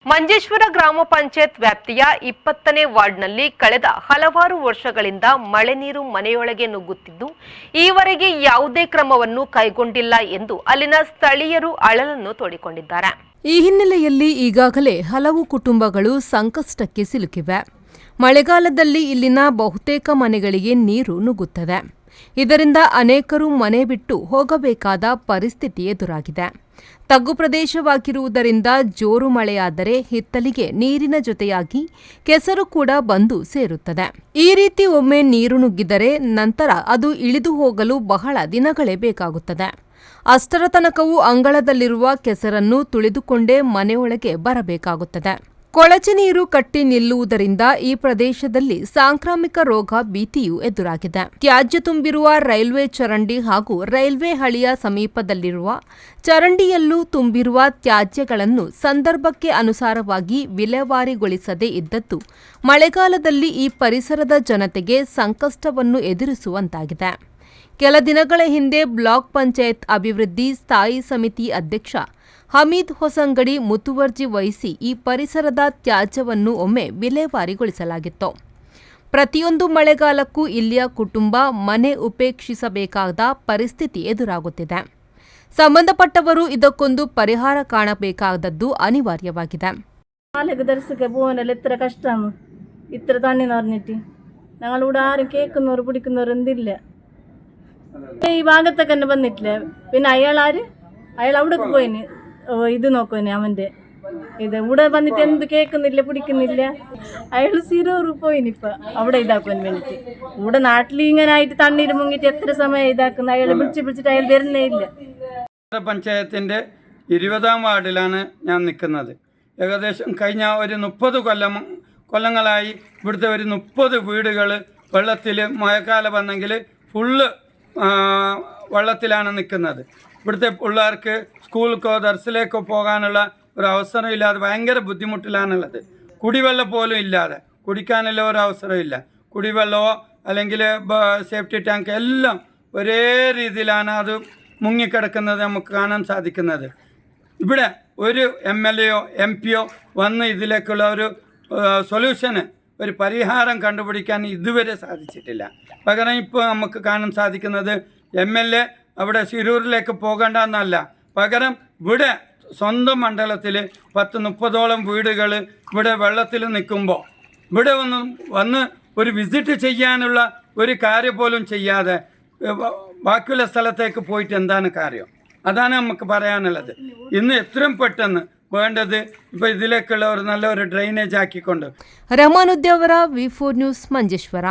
ಮಂಜೇಶ್ವರ ಗ್ರಾಮ ಪಂಚಾಯತ್ ವ್ಯಾಪ್ತಿಯ 20ನೇ ವಾರ್ಡ್ನಲ್ಲಿ ಕಳೆದ ಹಲವಾರು ವರ್ಷಗಳಿಂದ ಮಳೆ ನೀರು ಮನೆಯೊಳಗೆ ನುಗ್ಗುತ್ತಿದ್ದು ಈವರೆಗೆ ಯಾವುದೇ ಕ್ರಮವನ್ನು ಕೈಗೊಂಡಿಲ್ಲ ಎಂದು ಅಲ್ಲಿನ ಸ್ಥಳೀಯರು ಅಳಲನ್ನು ತೋಡಿಕೊಂಡಿದ್ದಾರೆ. ಈ ಹಿನ್ನೆಲೆಯಲ್ಲಿ ಈಗಾಗಲೇ ಹಲವು ಕುಟುಂಬಗಳು ಸಂಕಷ್ಟಕ್ಕೆ ಸಿಲುಕಿವೆ. ಮಳೆಗಾಲದಲ್ಲಿ ಇಲ್ಲಿನ ಬಹುತೇಕ ಮನೆಗಳಿಗೆ ನೀರು ನುಗ್ಗುತ್ತದೆ. ಇದರಿಂದ ಅನೇಕರು ಮನೆ ಬಿಟ್ಟು ಹೋಗಬೇಕಾದ ಪರಿಸ್ಥಿತಿ ಎದುರಾಗಿದೆ. ತಗ್ಗು ಪ್ರದೇಶವಾಗಿರುವುದರಿಂದ ಜೋರು ಮಳೆಯಾದರೆ ಹಿತ್ತಲಿಗೆ ನೀರಿನ ಜೊತೆಯಾಗಿ ಕೆಸರು ಕೂಡ ಬಂದು ಸೇರುತ್ತದೆ. ಈ ರೀತಿ ಒಮ್ಮೆ ನೀರು ನುಗ್ಗಿದರೆ ನಂತರ ಅದು ಇಳಿದು ಹೋಗಲು ಬಹಳ ದಿನಗಳೇ ಬೇಕಾಗುತ್ತದೆ. ಅಷ್ಟರ ತನಕವೂ ಅಂಗಳದಲ್ಲಿರುವ ಕೆಸರನ್ನು ತುಳಿದುಕೊಂಡೇ ಮನೆಯೊಳಗೆ ಬರಬೇಕಾಗುತ್ತದೆ. ಕೊಳಚೆ ನೀರು ಕಟ್ಟಿ ನಿಲ್ಲುವುದರಿಂದ ಈ ಪ್ರದೇಶದಲ್ಲಿ ಸಾಂಕ್ರಾಮಿಕ ರೋಗ ಭೀತಿಯೂ ಎದುರಾಗಿದೆ. ತ್ಯಾಜ್ಯ ತುಂಬಿರುವ ರೈಲ್ವೆ ಚರಂಡಿ ಹಾಗೂ ರೈಲ್ವೆ ಹಳಿಯ ಸಮೀಪದಲ್ಲಿರುವ ಚರಂಡಿಯಲ್ಲೂ ತುಂಬಿರುವ ತ್ಯಾಜ್ಯಗಳನ್ನು ಸಂದರ್ಭಕ್ಕೆ ಅನುಸಾರವಾಗಿ ವಿಲೇವಾರಿಗೊಳಿಸದೇ ಇದ್ದದ್ದು ಮಳೆಗಾಲದಲ್ಲಿ ಈ ಪರಿಸರದ ಜನತೆಗೆ ಸಂಕಷ್ಟವನ್ನು ಎದುರಿಸುವಂತಾಗಿದೆ. ಕೆಲ ದಿನಗಳ ಹಿಂದೆ ಬ್ಲಾಕ್ ಪಂಚಾಯತ್ ಅಭಿವೃದ್ಧಿ ಸ್ಥಾಯಿ ಸಮಿತಿ ಅಧ್ಯಕ್ಷ ಹಮೀದ್ ಹೊಸಂಗಡಿ ಮುತುವರ್ಜಿ ವಹಿಸಿ ಈ ಪರಿಸರದ ತ್ಯಾಜ್ಯವನ್ನು ಒಮ್ಮೆ ವಿಲೇವಾರಿಗೊಳಿಸಲಾಗಿತ್ತು. ಪ್ರತಿಯೊಂದು ಮಳೆಗಾಲಕ್ಕೂ ಇಲ್ಲಿಯ ಕುಟುಂಬ ಮನೆ ಉಪೇಕ್ಷಿಸಬೇಕಾದ ಪರಿಸ್ಥಿತಿ ಎದುರಾಗುತ್ತಿದೆ. ಸಂಬಂಧಪಟ್ಟವರು ಇದಕ್ಕೊಂದು ಪರಿಹಾರ ಕಾಣಬೇಕಾದದ್ದು ಅನಿವಾರ್ಯವಾಗಿದೆ. എത്ര കഷ്ടമാണ് ഇത്ര തണ്ണി നിറഞ്ഞിട്ട് ഞങ്ങളിവിടെ ആരും കേൾക്കുന്നവർ പിടിക്കുന്നവരെന്തില്ല. ഈ ഭാഗത്തൊക്കെ തന്നെ വന്നിട്ടില്ല. പിന്നെ അയാൾ അവിടെ പോയിന് ഇത് നോക്കുവന് അവൻ്റെ ഇത് ഇവിടെ വന്നിട്ട് എന്ത് കേൾക്കുന്നില്ല പിടിക്കുന്നില്ല. അയാൾ സിരൂറ് പോയിനിപ്പം അവിടെ ഇതാക്കുവാൻ വേണ്ടിയിട്ട്. ഇവിടെ നാട്ടിൽ ഇങ്ങനെ ആയിട്ട് തണ്ണീര് മുങ്ങിയിട്ട് എത്ര സമയം ഇതാക്കുന്ന അയാൾ പിടിച്ചിട്ട് അയാൾ വരുന്നേ ഇല്ല. പഞ്ചായത്തിൻ്റെ 20ാം വാർഡിലാണ് ഞാൻ നിൽക്കുന്നത്. ഏകദേശം കഴിഞ്ഞ ഒരു 30 കൊല്ലങ്ങളായി ഇവിടുത്തെ ഒരു 30 വീടുകൾ വെള്ളത്തിൽ മഴക്കാലം വന്നെങ്കിൽ ഫുള്ള് വെള്ളത്തിലാണ് നിൽക്കുന്നത്. ഇവിടുത്തെ പിള്ളേർക്ക് സ്കൂളിലേക്കോ ദർസിലേക്കോ പോകാനുള്ള ഒരു അവസരം ഇല്ലാതെ ഭയങ്കര ബുദ്ധിമുട്ടിലാണുള്ളത്. കുടിവെള്ളം പോലും ഇല്ലാതെ കുടിക്കാനുള്ള ഒരു അവസരമില്ല. കുടിവെള്ളമോ അല്ലെങ്കിൽ സേഫ്റ്റി ടാങ്ക് എല്ലാം ഒരേ രീതിയിലാണ് അത് മുങ്ങിക്കിടക്കുന്നത് നമുക്ക് കാണാൻ സാധിക്കുന്നത്. ഇവിടെ ഒരു MLAയോ MP യോ വന്ന് ഇതിലേക്കുള്ള ഒരു സൊല്യൂഷന് ഒരു പരിഹാരം കണ്ടുപിടിക്കാൻ ഇതുവരെ സാധിച്ചിട്ടില്ല. പകരം ഇപ്പോൾ നമുക്ക് കാണാൻ സാധിക്കുന്നത് MLA അവിടെ ശിരൂരിലേക്ക് പോകണ്ടെന്നല്ല, പകരം ഇവിടെ സ്വന്തം മണ്ഡലത്തിൽ 10-30ഓളം വീടുകൾ ഇവിടെ വെള്ളത്തിൽ നിൽക്കുമ്പോൾ ഇവിടെ വന്ന് ഒരു വിസിറ്റ് ചെയ്യാനുള്ള ഒരു കാര്യം പോലും ചെയ്യാതെ ബാക്കിയുള്ള സ്ഥലത്തേക്ക് പോയിട്ട് എന്താണ് കാര്യം? അതാണ് നമുക്ക് പറയാനുള്ളത്. ഇന്ന് എത്രയും പെട്ടെന്ന് വേണ്ടത് ഇപ്പോൾ ഇതിലേക്കുള്ള ഒരു നല്ലൊരു ഡ്രൈനേജ് ആക്കിക്കൊണ്ട്. ರಹಮಾನುದ್ದಿ ಅವರ V4 ನ್ಯೂಸ್ ಮಂಜೇಶ್ವರ.